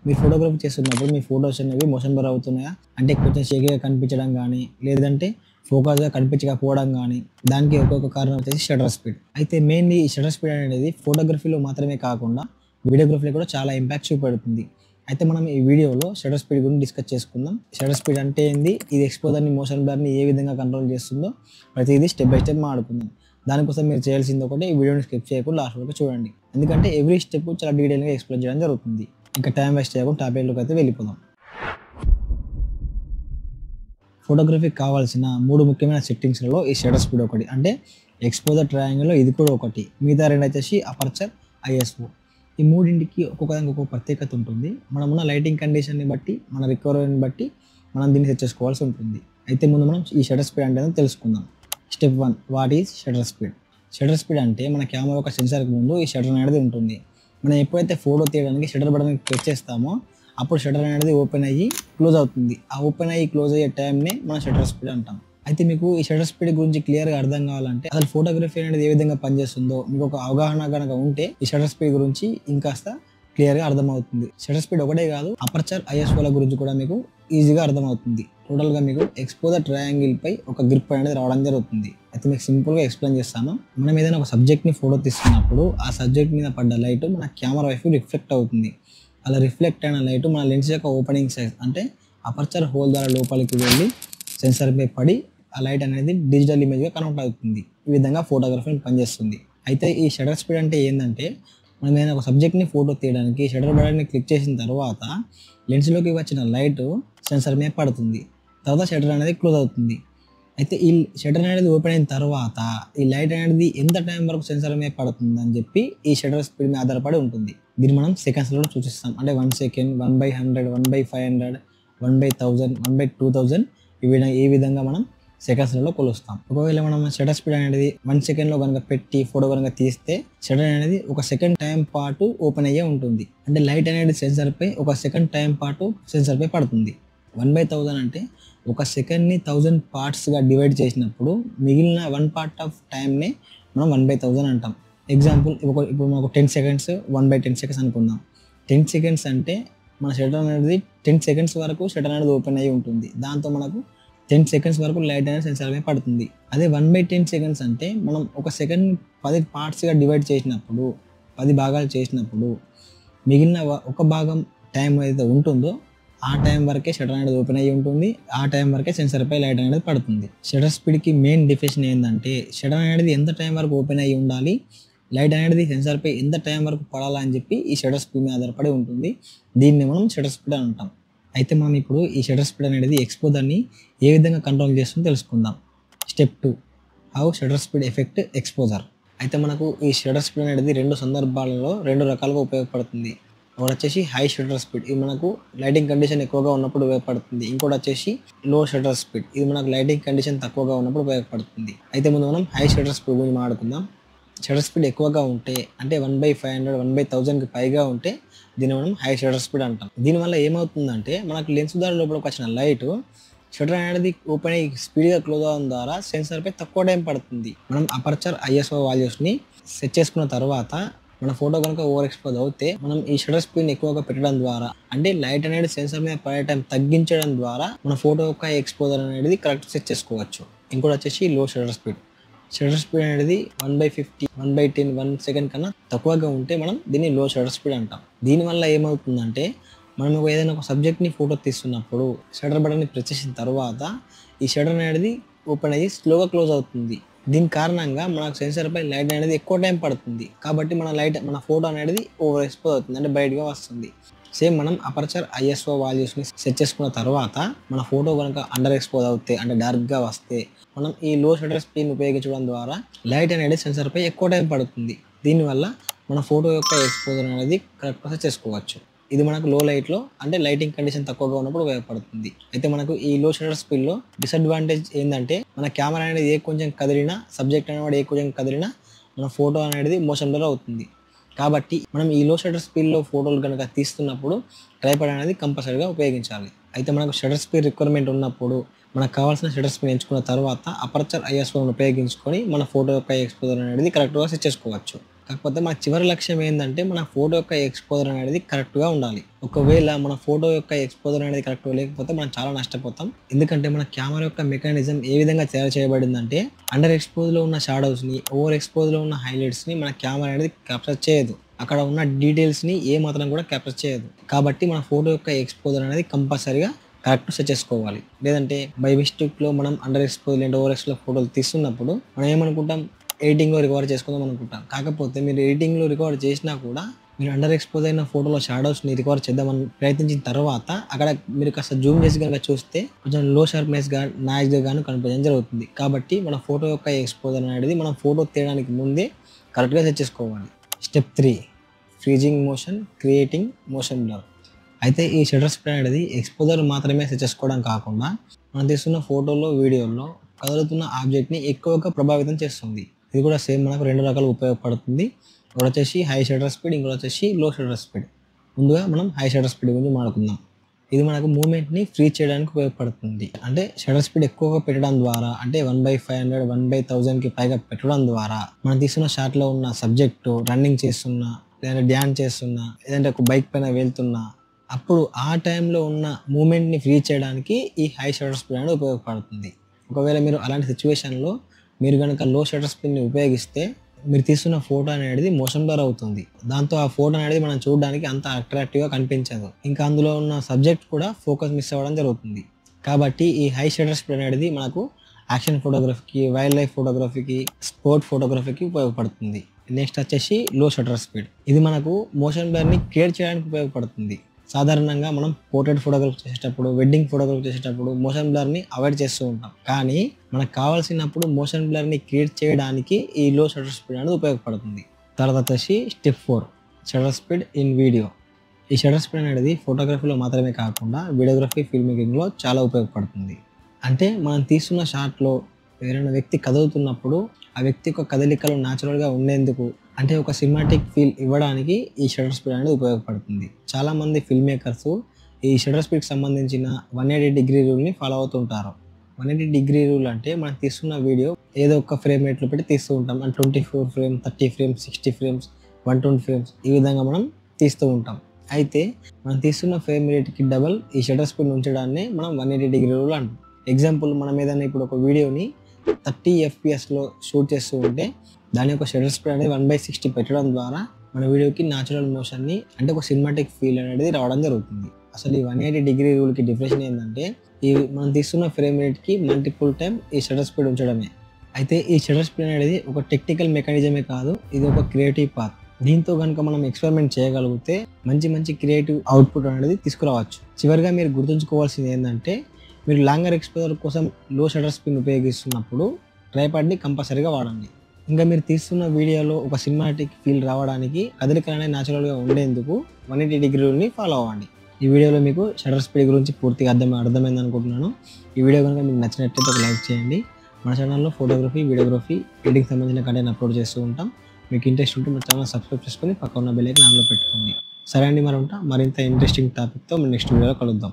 మీరు ఫోటోగ్రఫీ చేస్తున్నప్పుడు మీ ఫోటోస్ అనేవి మోషన్ బ్లర్ అవుతున్నాయా? అంటే కొంచెం షేకీగా కనిపించడం గానీ, లేదంటే ఫోకస్‌గా కనిపించకపోవడం గానీ, దానికి ఒక్కొక్క కారణం వచ్చేసి షట్టర్ స్పీడ్. అయితే మెయిన్‌లీ ఈ షట్టర్ స్పీడ్ అనేది ఫోటోగ్రఫీలో మాత్రమే కాకుండా, వీడియోగ్రఫీలో కూడా చాలా ఇంపాక్ట్ చూపెడుతుంది. అయితే మనం ఈ వీడియోలో షట్టర్ స్పీడ్ గురించి డిస్కస్ చేసుకుందాం. షట్టర్ స్పీడ్ అంటే ఏంది? ఇది ఎక్స్‌పోజర్‌ని, మోషన్ బ్లర్‌ని ఏ విధంగా కంట్రోల్ చేస్తుందో ప్రతిదీ స్టెప్ బై స్టెప్ మాట్లాడుకుందాం. దానికోసం మీరు చేయాల్సింది ఒకటే, ఈ వీడియోని స్కిప్ చేయకుండా లాస్ట్ వరకు చూడండి. ఎందుకంటే ఎవ్రీ స్టెప్ చాలా డీటెయిల్‌గా ఎక్స్‌ప్లెయిన్ చేయడం జరుగుతుంది. ఇంకా టైం వేస్ట్ చేయకుండా టాపిక్‌లోకి అయితే వెళ్ళిపోదాం. ఫోటోగ్రఫీకి కావాల్సిన 3 ముఖ్యమైన సెట్టింగ్స్‌లలో ఈ షట్టర్ స్పీడ్ ఒకటి. అంటే ఎక్స్‌పోజర్ ట్రయాంగిల్‌లో ఇది కూడా ఒకటి. మిగతా 2 వచ్చేసి అపర్చర్, ఐఎస్ఓ. ఈ మూడింటికి ఒక్కొక్కదానికి ఒక్కొక్క ప్రత్యేకత ఉంటుంది. మనమున్న లైటింగ్ కండిషన్‌ని బట్టి, మన రిక్వైర్‌మెంట్‌ని బట్టి మనం దీన్ని సెట్ చేసుకోవాల్సి ఉంటుంది. అయితే ముందు మనం ఈ షట్టర్ స్పీడ్ అంటే ఏందో తెలుసుకుందాం. Step 1, what is shutter speed? Shutter speed అంటే మన కెమెరా యొక్క సెన్సార్‌కి ముందు ఈ షట్టర్ అనేది ఉంటుంది. మనం ఎప్పుడైతే ఫోటో తీయడానికి షట్టర్ బటన్ ప్రెస్ చేస్తామో అప్పుడు షట్టర్ అనేది ఓపెన్ అయ్యి క్లోజ్ అవుతుంది. ఆ ఓపెన్ అయ్యి క్లోజ్ అయ్యే టైంనే మనం షట్టర్ స్పీడ్ అంటాం. అయితే మీకు ఈ షట్టర్ స్పీడ్ గురించి క్లియర్‌గా అర్థం కావాలంటే, అసలు ఫోటోగ్రఫీ అనేది ఏ విధంగా పనిచేస్తుందో మీకు ఒక అవగాహన గనక ఉంటే ఈ షట్టర్ స్పీడ్ గురించి ఇంకాస్త క్లియర్‌గా అర్థమవుతుంది. షట్టర్ స్పీడ్ ఒకటే కాదు, అపర్చర్, ఐఎస్ఓల గురించి కూడా మీకు ఈజీగా అర్థమవుతుంది. టోటల్‌గా మీకు ఎక్స్‌పోజర్ ట్రయాంగిల్ పై ఒక గ్రిప్ అనేది రావడం జరుగుతుంది. అయితే మీకు సింపుల్‌గా ఎక్స్‌ప్లెయిన్ చేస్తాను. మనం ఏదైనా ఒక సబ్జెక్ట్‌ని ఫోటో తీస్తున్నప్పుడు ఆ సబ్జెక్ట్ మీద పడ్డ లైట్ మన కెమెరా వైపు రిఫ్లెక్ట్ అవుతుంది. అలా రిఫ్లెక్ట్ అయిన లైట్ మన లెన్స్ యొక్క ఓపెనింగ్ సైజ్ అంటే అపర్చర్ హోల్ ద్వారా లోపలికి వెళ్ళి సెన్సార్‌పై పడి ఆ లైట్ అనేది డిజిటల్ ఇమేజ్‌గా కన్వర్ట్ అవుతుంది. ఈ విధంగా ఫోటోగ్రఫీ పనిచేస్తుంది. అయితే ఈ షట్టర్ స్పీడ్ అంటే ఏందంటే, మనం ఏదైనా ఒక సబ్జెక్ట్‌ని ఫోటో తీయడానికి షట్టర్ బటన్ని క్లిక్ చేసిన తర్వాత లెన్స్‌లోకి వచ్చిన లైట్ సెన్సార్ మీద పడుతుంది. తర్వాత షట్టర్ అనేది క్లోజ్ అవుతుంది. అయితే ఈ షట్టర్ అనేది ఓపెన్ అయిన తర్వాత ఈ లైట్ అనేది ఎంత టైం వరకు సెన్సార్ మీద పడుతుందని చెప్పి ఈ షట్టర్ స్పీడ్ మీద ఆధారపడి ఉంటుంది. దీన్ని మనం సెకండ్స్‌లో చూపిస్తాం. అంటే 1 సెకండ్, 1/100, 1/500, 1/1000, 1/2000 ఈ విధంగా మనం సెకండ్స్‌లలో కొలుస్తాం. ఒకవేళ మనం షట్టర్ స్పీడ్ అనేది 1 సెకండ్‌లో గనుక పెట్టి ఫోటో గనుక తీస్తే షట్టర్ అనేది ఒక సెకండ్ టైం పాటు ఓపెన్ అయ్యే ఉంటుంది. అంటే లైట్ అనేది సెన్సార్‌పై ఒక సెకండ్ టైం పాటు సెన్సార్‌పై పడుతుంది. 1/1000 అంటే ఒక సెకండ్‌ని 1000 పార్ట్స్‌గా డివైడ్ చేసినప్పుడు మిగిలిన 1 పార్ట్ ఆఫ్ టైమ్‌నే మనం 1/1000 అంటాం. ఎగ్జాంపుల్ ఇప్పుడు మనకు 10 సెకండ్స్ 1/10 సెకండ్స్ అనుకుందాం. 10 సెకండ్స్ అంటే మన షట్టర్ అనేది 10 సెకండ్స్ వరకు షట్టర్ అనేది ఓపెన్ అయ్యి ఉంటుంది. దాంతో మనకు 10 సెకండ్స్ వరకు లైట్ అనేది సెన్సార్ మీద పడుతుంది. అదే 1/10 సెకండ్స్ అంటే మనం ఒక సెకండ్ 10 పార్ట్స్‌గా డివైడ్ చేసినప్పుడు, 10 భాగాలు చేసినప్పుడు మిగిలిన ఒక భాగం టైం ఏదైతే ఉంటుందో ఆ టైం వరకే షట్టర్ అనేది ఓపెన్ అయ్యి ఉంటుంది. ఆ టైం వరకే సెన్సార్‌పై లైట్ అనేది పడుతుంది. షట్టర్ స్పీడ్‌కి మెయిన్ డెఫినిషన్ ఏందంటే, షట్టర్ అనేది ఎంత టైం వరకు ఓపెన్ అయ్యి ఉండాలి, లైట్ అనేది సెన్సార్‌పై ఎంత టైం వరకు పడాలా అని చెప్పి ఈ షట్టర్ స్పీడ్ మీద ఆధారపడి ఉంటుంది. దీన్ని మనం షట్టర్ స్పీడ్ అని అంటాం. అయితే మనం ఇప్పుడు ఈ షట్టర్ స్పీడ్ అనేది ఎక్స్‌పోజర్‌ని ఏ విధంగా కంట్రోల్ చేస్తుందో తెలుసుకుందాం. Step 2, how shutter speed effect exposure. అయితే మనకు ఈ షట్టర్ స్పీడ్ అనేది 2 సందర్భాలలో 2 రకాలుగా ఉపయోగపడుతుంది. ఒకటి వచ్చేసి హై షట్టర్ స్పీడ్, ఇది మనకు లైటింగ్ కండిషన్ ఎక్కువగా ఉన్నప్పుడు ఉపయోగపడుతుంది. ఇంకోటి వచ్చేసి లో షట్టర్ స్పీడ్, ఇది మనకు లైటింగ్ కండిషన్ తక్కువగా ఉన్నప్పుడు ఉపయోగపడుతుంది. అయితే ముందు మనం హై షట్టర్ స్పీడ్ గురించి మాట్లాడుకుందాం. షట్టర్ స్పీడ్ ఎక్కువగా ఉంటే అంటే 1/500, 1/1000కి పైగా ఉంటే దీన్ని మనం హై షట్టర్ స్పీడ్ అంటాం. దీనివల్ల ఏమవుతుందంటే మనకు లెన్స్ ద్వారా లోపలికి వచ్చిన లైట్ షట్టర్ అనేది ఓపెన్ అయ్యి స్పీడ్గా క్లోజ్ అవ్వడం ద్వారా సెన్సార్పై తక్కువ టైం పడుతుంది. మనం అపర్చర్, ఐఎస్ఓ వాల్యూస్ని సెట్ చేసుకున్న తర్వాత మన ఫోటో కనుక ఓవర్ ఎక్స్పోజ్ అవుతే మనం ఈ షట్టర్ స్పీడ్ని ఎక్కువగా పెట్టడం ద్వారా, అంటే లైట్ అనేది సెన్సార్ మీద పడే టైం తగ్గించడం ద్వారా మన ఫోటో యొక్క ఎక్స్పోజర్ అనేది కరెక్ట్ సెట్ చేసుకోవచ్చు. ఇంకోటి వచ్చేసి లో షట్టర్ స్పీడ్. షట్టర్ స్పీడ్ అనేది 1/50, 1/10, 1 సెకండ్ కన్నా తక్కువగా ఉంటే మనం దీన్ని లో షట్టర్ స్పీడ్ అంటాం. దీనివల్ల ఏమవుతుందంటే, మనం ఏదైనా ఒక సబ్జెక్ట్ని ఫోటో తీస్తున్నప్పుడు షట్టర్ బటన్ని ప్రెస్ చేసిన తర్వాత ఈ షట్టర్ అనేది ఓపెన్ అయ్యి స్లోగా క్లోజ్ అవుతుంది. దీని కారణంగా మనకు సెన్సార్‌పై లైట్ అనేది ఎక్కువ టైం పడుతుంది. కాబట్టి మన ఫోటో అనేది ఓవర్ ఎక్స్పోజ్ అవుతుంది, అంటే బయటగా వస్తుంది. సేమ్ మనం అపర్చర్, ఐఎస్ఓ వాల్యూస్ని సెట్ చేసుకున్న తర్వాత మన ఫోటో కనుక అండర్ ఎక్స్పోజ్ అవుతే అంటే డార్క్గా వస్తే మనం ఈ లో షట్టర్ స్పీడ్ని ఉపయోగించడం ద్వారా లైట్ అనేది సెన్సార్‌పై ఎక్కువ టైం పడుతుంది. దీనివల్ల మన ఫోటో యొక్క ఎక్స్పోజర్ అనేది కరెక్ట్‌గా సెట్ చేసుకోవచ్చు. ఇది మనకు లో లైట్లో అంటే లైటింగ్ కండిషన్ తక్కువగా ఉన్నప్పుడు ఉపయోగపడుతుంది. అయితే మనకు ఈ లో షట్టర్ స్పీడ్లో డిసడ్వాంటేజ్ ఏంటంటే, మన కెమెరా అనేది కొంచెం కదిలినా, సబ్జెక్ట్ అనేవాడు కొంచెం కదిలినా మన ఫోటో అనేది మోషన్ బ్లర్ అవుతుంది. కాబట్టి మనం ఈ లో షట్టర్ స్పీడ్లో ఫోటోలు కనుక తీస్తున్నప్పుడు ట్రైపాడ్ అనేది కంపల్సరీగా ఉపయోగించాలి. అయితే మనకు షట్టర్ స్పీడ్ రిక్వైర్మెంట్ ఉన్నప్పుడు మనకు కావాల్సిన షట్టర్ స్పీడ్ ఎంచుకున్న తర్వాత అపర్చర్, ఐఎస్ఓని ఉపయోగించుకొని మన ఫోటో యొక్క ఎక్స్పోజర్ అనేది కరెక్ట్గా సెట్ చేసుకోవచ్చు. కాకపోతే మన చివరి లక్ష్యం ఏంటంటే మన ఫోటో యొక్క ఎక్స్పోజర్ అనేది కరెక్ట్గా ఉండాలి. ఒకవేళ మన ఫోటో యొక్క ఎక్స్పోజర్ అనేది కరెక్ట్గా లేకపోతే మనం చాలా నష్టపోతాం. ఎందుకంటే మన కెమెరా యొక్క మెకానిజం ఏ విధంగా తయారు చేయబడిందంటే అండర్ ఎక్స్పోజ్లో ఉన్న షాడోస్ని, ఓవర్ ఎక్స్పోజ్లో ఉన్న హైలైట్స్ని మన కెమెరా అనేది క్యాప్చర్ చేయదు. అక్కడ ఉన్న డీటెయిల్స్ని ఏ మాత్రం కూడా క్యాప్చర్ చేయదు. కాబట్టి మన ఫోటో యొక్క ఎక్స్పోజర్ అనేది కంపల్సరీగా కరెక్ట్ సెట్ చేసుకోవాలి. లేదంటే బై మిస్టేక్లో మనం అండర్ ఎక్స్పోజ్ లేదా ఓవర్ ఎక్స్పోజ్ ఫోటోలు తీస్తున్నప్పుడు మనం ఏమనుకుంటాం, ఎడిటింగ్లో రికవర్ చేసుకుందాం అనుకుంటాం. కాకపోతే మీరు ఎడిటింగ్లో రికవర్ చేసినా కూడా మీరు అండర్ ఎక్స్పోజ్ అయిన ఫోటోలో షాడోస్ని రికవర్ చేద్దామని ప్రయత్నించిన తర్వాత అక్కడ మీరు కాస్త జూమ్ చేసి కనుక చూస్తే కొంచెం లో షార్ప్నెస్గా నాయిస్గా కానీ కనిపించడం జరుగుతుంది. కాబట్టి మన ఫోటో యొక్క ఎక్స్పోజర్ అనేది మనం ఫోటో తీయడానికి ముందే కరెక్ట్గా సెట్ చేసుకోవాలి. Step 3 freezing motion, creating motion blur. అయితే ఈ షట్టర్ స్పీడ్ అనేది ఎక్స్పోజర్ మాత్రమే సెట్ చేసుకోవడం కాకుండా మనం తీస్తున్న ఫోటోలో, వీడియోలో కదులుతున్న ఆబ్జెక్ట్ని ఎక్కువగా ప్రభావితం చేస్తుంది. ఇది కూడా సేమ్ మనకు 2 రకాలు ఉపయోగపడుతుంది. ఒకటి వచ్చేసి హై షట్టర్ స్పీడ్, ఇంకోటి వచ్చేసి లో షట్టర్ స్పీడ్. ముందుగా మనం హై షట్టర్ స్పీడ్ గురించి మాట్లాడుకుందాం. ఇది మనకు మూమెంట్ని ఫ్రీ చేయడానికి ఉపయోగపడుతుంది. అంటే షట్టర్ స్పీడ్ ఎక్కువగా పెట్టడం ద్వారా, అంటే 1/500, 1/1000కి పైగా పెట్టడం ద్వారా మనం తీస్తున్న షాట్లో ఉన్న సబ్జెక్టు రన్నింగ్ చేస్తున్నా, లేదంటే డ్యాన్స్ చేస్తున్నా, లేదంటే ఒక బైక్ పైన వెళ్తున్నా, అప్పుడు ఆ టైంలో ఉన్న మూమెంట్ని ఫ్రీ చేయడానికి ఈ హై షట్టర్ స్పీడ్ అనేది ఉపయోగపడుతుంది. ఒకవేళ మీరు అలాంటి సిచ్యువేషన్లో మీరు కనుక లో షట్టర్ స్పీడ్ని ఉపయోగిస్తే మీరు తీస్తున్న ఫోటో అనేది మోషన్ బ్లర్ అవుతుంది. దాంతో ఆ ఫోటో అనేది మనం చూడడానికి అంత అట్రాక్టివ్గా కనిపించదు. ఇంకా అందులో ఉన్న సబ్జెక్ట్ కూడా ఫోకస్ మిస్ అవ్వడం జరుగుతుంది. కాబట్టి ఈ హై షట్టర్ స్పీడ్ అనేది మనకు యాక్షన్ ఫోటోగ్రఫీకి, వైల్డ్ లైఫ్ ఫోటోగ్రఫీకి, స్పోర్ట్ ఫోటోగ్రఫీకి ఉపయోగపడుతుంది. నెక్స్ట్ వచ్చేసి లో షట్టర్ స్పీడ్. ఇది మనకు మోషన్ బ్లర్ని క్రియేట్ చేయడానికి ఉపయోగపడుతుంది. సాధారణంగా మనం పోర్ట్రేట్ ఫోటోగ్రఫీ చేసేటప్పుడు, వెడ్డింగ్ ఫోటోగ్రఫీ చేసేటప్పుడు మోషన్ బ్లర్ని అవాయిడ్ చేస్తూ ఉంటాం. కానీ మనకు కావాల్సినప్పుడు మోషన్ బ్లర్ని క్రియేట్ చేయడానికి ఈ లో షట్టర్ స్పీడ్ అనేది ఉపయోగపడుతుంది. తర్వాత వచ్చేసి step 4 shutter speed in video. ఈ షట్టర్ స్పీడ్ అనేది ఫోటోగ్రఫీలో మాత్రమే కాకుండా వీడియోగ్రఫీ, ఫిల్మ్ మేకింగ్లో చాలా ఉపయోగపడుతుంది. అంటే మనం తీస్తున్న షాట్లో ఎవరైనా వ్యక్తి కదులుతున్నప్పుడు ఆ వ్యక్తి యొక్క కదలికలు న్యాచురల్గా ఉండేందుకు, అంటే ఒక సినిమాటిక్ ఫీల్ ఇవ్వడానికి ఈ షట్టర్ స్పీడ్ అనేది ఉపయోగపడుతుంది. చాలామంది ఫిల్మ్ మేకర్స్ ఈ షట్టర్ స్పీడ్కి సంబంధించిన 180 డిగ్రీ రూల్ని ఫాలో అవుతుంటారు. 180 డిగ్రీ రూల్ అంటే మనం తీస్తున్న వీడియో ఏదో ఒక ఫ్రేమ్ రేట్లో పెట్టి తీస్తూ ఉంటాం. అంటే 24 ఫ్రేమ్, 30 ఫ్రేమ్స్, 60 ఫ్రేమ్స్, 120 ఫ్రేమ్స్, ఈ విధంగా మనం తీస్తూ ఉంటాం. అయితే మనం తీస్తున్న ఫ్రేమ్ రేట్కి డబల్ ఈ షట్టర్ స్పీడ్ ఉంచడాన్ని మనం 180 డిగ్రీ రూల్ అంటాం. ఎగ్జాంపుల్, మనం ఏదైనా ఇప్పుడు ఒక వీడియోని 30 fps షూట్ చేస్తూ ఉంటే దాని యొక్క షట్టర్ స్పీడ్ అనేది 1/60 పెట్టడం ద్వారా మన వీడియోకి న్యాచురల్ మోషన్ని, అంటే ఒక సినిమాటిక్ ఫీల్ అనేది రావడం జరుగుతుంది. అసలు ఈ 180 డిగ్రీ రూల్కి డిఫరెన్స్ ఏంటంటే ఈ మనం తీస్తున్న ఫ్రేమ్ రేట్కి మల్టిపుల్ టైం ఈ షట్టర్ స్పీడ్ ఉంచడమే. అయితే ఈ షట్టర్ స్పీడ్ అనేది ఒక టెక్నికల్ మెకానిజమే కాదు, ఇది ఒక క్రియేటివ్ పాత్. దీంతో కనుక మనం ఎక్స్పెరిమెంట్ చేయగలిగితే మంచి మంచి క్రియేటివ్ అవుట్పుట్ అనేది తీసుకురావచ్చు. చివరిగా మీరు గుర్తుంచుకోవాల్సింది ఏంటంటే మీరు లాంగర్ ఎక్స్పోజర్ కోసం లో షట్టర్ స్పీడ్ ఉపయోగిస్తున్నప్పుడు ట్రైపాడ్ని కంపల్సరీగా వాడండి. ఇంకా మీరు తీస్తున్న వీడియోలో ఒక సినిమాటిక్ ఫీల్ రావడానికి కదలికలు అనేది న్యాచురల్గా ఉండేందుకు 180 డిగ్రీ రూల్ని ఫాలో అవ్వండి. ఈ వీడియోలో మీకు షట్టర్ స్పీడ్ గురించి పూర్తిగా అర్థమైంది అనుకుంటున్నాను. ఈ వీడియో కనుక మీకు నచ్చినట్లయితే ఒక లైక్ చేయండి. మన ఛానల్లో ఫోటోగ్రఫీ, వీడియోగ్రఫీ, ఎడిటింగ్ సంబంధించిన కంటెంట్ అప్లోడ్ చేస్తూ ఉంటాం. మీకు ఇంట్రెస్ట్ ఉంటే మన ఛానల్ సబ్స్క్రైబ్ చేసుకొని పక్కన ఉన్న బెల్ ఐకాన్ ఆన్లో పెట్టుకోండి. సరే అండి, మరింత ఇంట్రెస్టింగ్ టాపిక్తో మనం నెక్స్ట్ వీడియోలో కలుద్దాం.